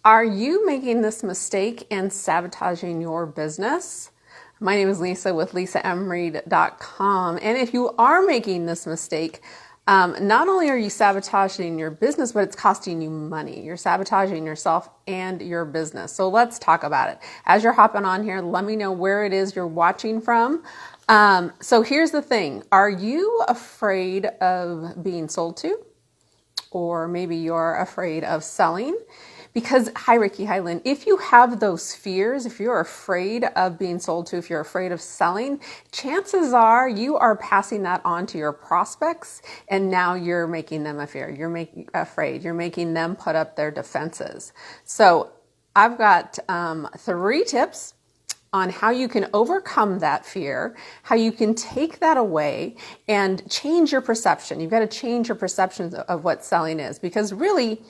Are you making this mistake and sabotaging your business? My name is Lisa with lisamreed.com. And if you are making this mistake, not only are you sabotaging your business, but it's costing you money. You're sabotaging yourself and your business. So let's talk about it. As you're hopping on here, let me know where it is you're watching from. So here's the thing. Are you afraid of being sold to? Or maybe you're afraid of selling? Because, hi Ricky, hi Lynn, if you have those fears, if you're afraid of being sold to, if you're afraid of selling, chances are you are passing that on to your prospects, and now you're making them afraid. You're making them put up their defenses. So I've got 3 tips on how you can overcome that fear, how you can take that away and change your perception. You've got to change your perceptions of what selling is, because really,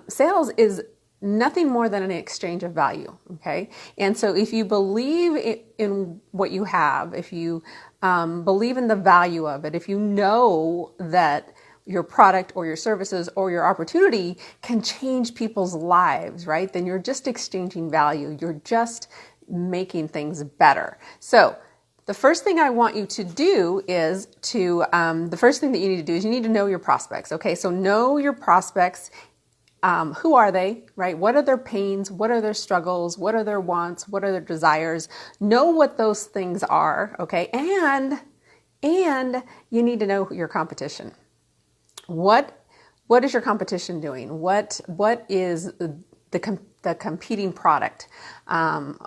sales is nothing more than an exchange of value, okay? And so if you believe in what you have, if you believe in the value of it, if you know that your product or your services or your opportunity can change people's lives, right? Then you're just exchanging value. You're just making things better. So the first thing I want you to do is the first thing that you need to do is you need to know your prospects, okay? So know your prospects. Who are they, right? What are their pains? What are their struggles? What are their wants? What are their desires? Know what those things are, okay? And you need to know your competition. What is your competition doing? What is the competing product?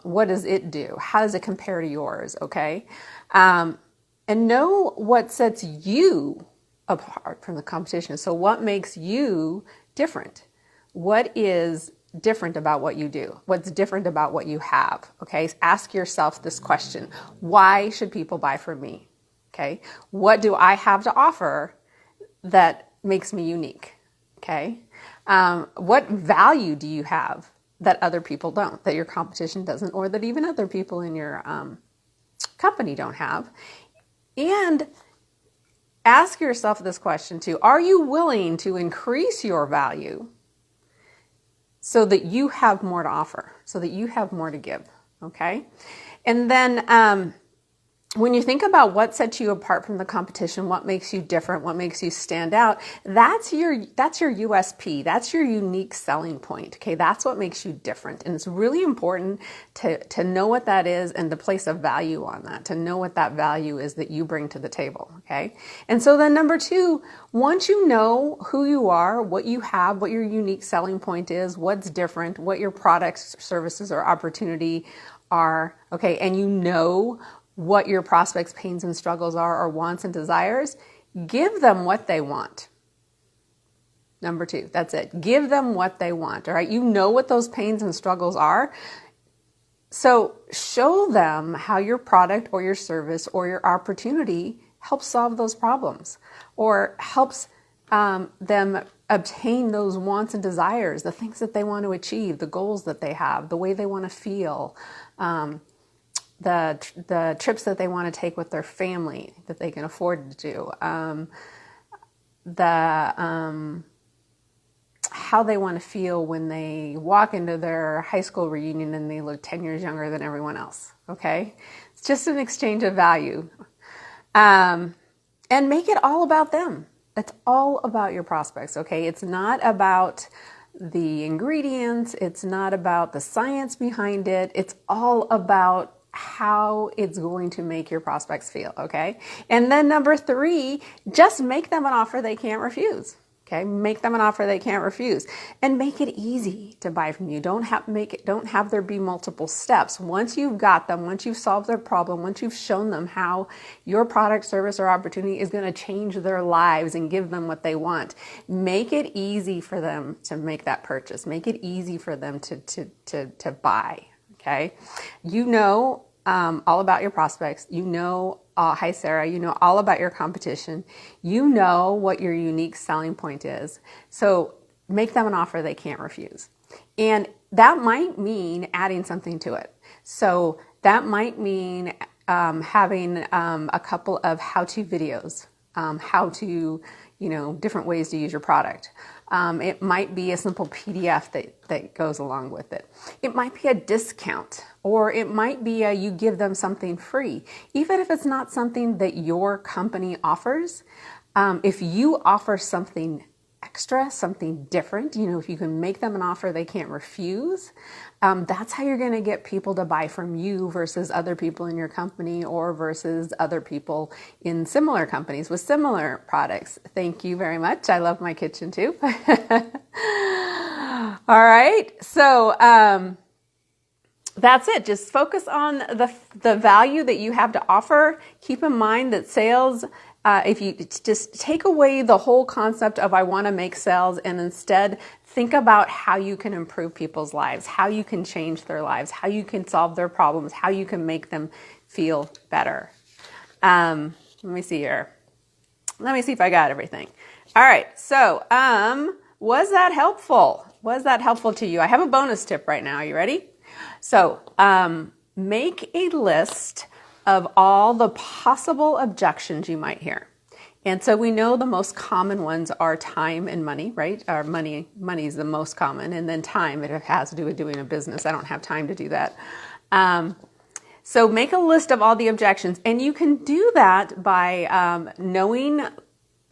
What does it do? How does it compare to yours, okay? And know what sets you apart from the competition. So what makes you different? What is different about what you do? What's different about what you have? Okay, ask yourself this question. Why should people buy from me? Okay, what do I have to offer that makes me unique? Okay, what value do you have that other people don't, that your competition doesn't, or that even other people in your company don't have? And ask yourself this question too. Are you willing to increase your value so that you have more to offer, so that you have more to give, okay? And then when you think about what sets you apart from the competition, what makes you different, what makes you stand out, that's your USP, that's your unique selling point, okay? That's what makes you different. And it's really important to know what that is and to place a value on that, to know what that value is that you bring to the table, okay? And so then number 2, once you know who you are, what you have, what your unique selling point is, what's different, what your products, services, or opportunity are, okay, and you know what your prospects' pains and struggles are, or wants and desires, give them what they want. Number 2, that's it. Give them what they want, all right? You know what those pains and struggles are. So show them how your product or your service or your opportunity helps solve those problems, or helps them obtain those wants and desires, the things that they want to achieve, the goals that they have, the way they want to feel, the trips that they want to take with their family that they can afford to do, how they want to feel when they walk into their high school reunion and they look 10 years younger than everyone else, okay? It's just an exchange of value. And make it all about them. It's all about your prospects, okay? It's not about the ingredients. It's not about the science behind it. It's all about how it's going to make your prospects feel, okay? And then number 3, just make them an offer they can't refuse, okay? Make them an offer they can't refuse, and make it easy to buy from you. Don't have there be multiple steps. Once you've got them, once you've solved their problem, once you've shown them how your product, service, or opportunity is going to change their lives and give them what they want, make it easy for them to make that purchase. Make it easy for them to buy. Okay, you know all about your prospects. You know, hi Sarah, you know all about your competition. You know what your unique selling point is. So make them an offer they can't refuse. And that might mean adding something to it. So that might mean having a couple of how-to videos, different ways to use your product. It might be a simple PDF that goes along with it. It might be a discount, or it might be you give them something free. Even if it's not something that your company offers, if you offer something extra, something different, if you can make them an offer they can't refuse, that's how you're going to get people to buy from you versus other people in your company or versus other people in similar companies with similar products. Thank you very much. I love my kitchen too. All right. So, that's it. Just focus on the value that you have to offer. Keep in mind that sales, if you just take away the whole concept of I want to make sales and instead think about how you can improve people's lives, how you can change their lives, how you can solve their problems, how you can make them feel better. Let me see here. Let me see if I got everything. All right. So, was that helpful? Was that helpful to you? I have a bonus tip right now. Are you ready? So, make a list of all the possible objections you might hear. And so we know the most common ones are time and money, right? Or money is the most common. And then time, it has to do with doing a business. I don't have time to do that. So make a list of all the objections. And you can do that by knowing,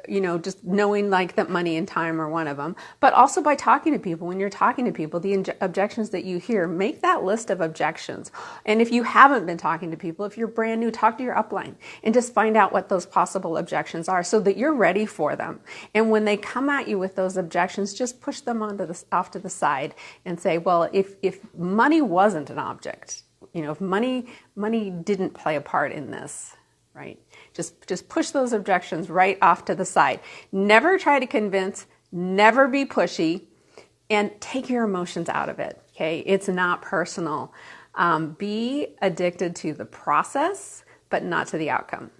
just knowing like that money and time are one of them, but also by talking to people. When you're talking to people, the objections that you hear, make that list of objections. And if you haven't been talking to people, if you're brand new, talk to your upline and just find out what those possible objections are so that you're ready for them. And when they come at you with those objections, just push them off to the side and say, well, if money wasn't an object, if money didn't play a part in this, right? Just push those objections right off to the side. Never try to convince, never be pushy, and take your emotions out of it, okay? It's not personal. Be addicted to the process, but not to the outcome.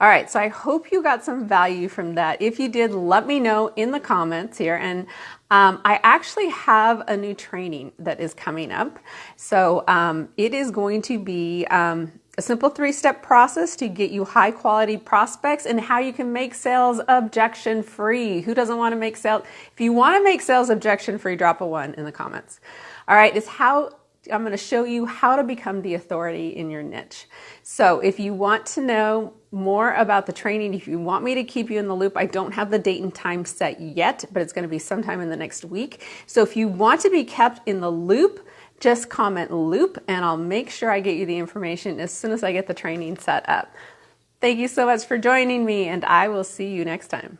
All right, so I hope you got some value from that. If you did, let me know in the comments here. And I actually have a new training that is coming up. So it is going to be a simple 3-step process to get you high quality prospects and how you can make sales objection free. Who doesn't want to make sales? If you want to make sales objection free, drop a 1 in the comments. All right, it's how I'm going to show you how to become the authority in your niche. So if you want to know more about the training, if you want me to keep you in the loop, I don't have the date and time set yet, but it's going to be sometime in the next week. So if you want to be kept in the loop, just comment loop and I'll make sure I get you the information as soon as I get the training set up. Thank you so much for joining me, and I will see you next time.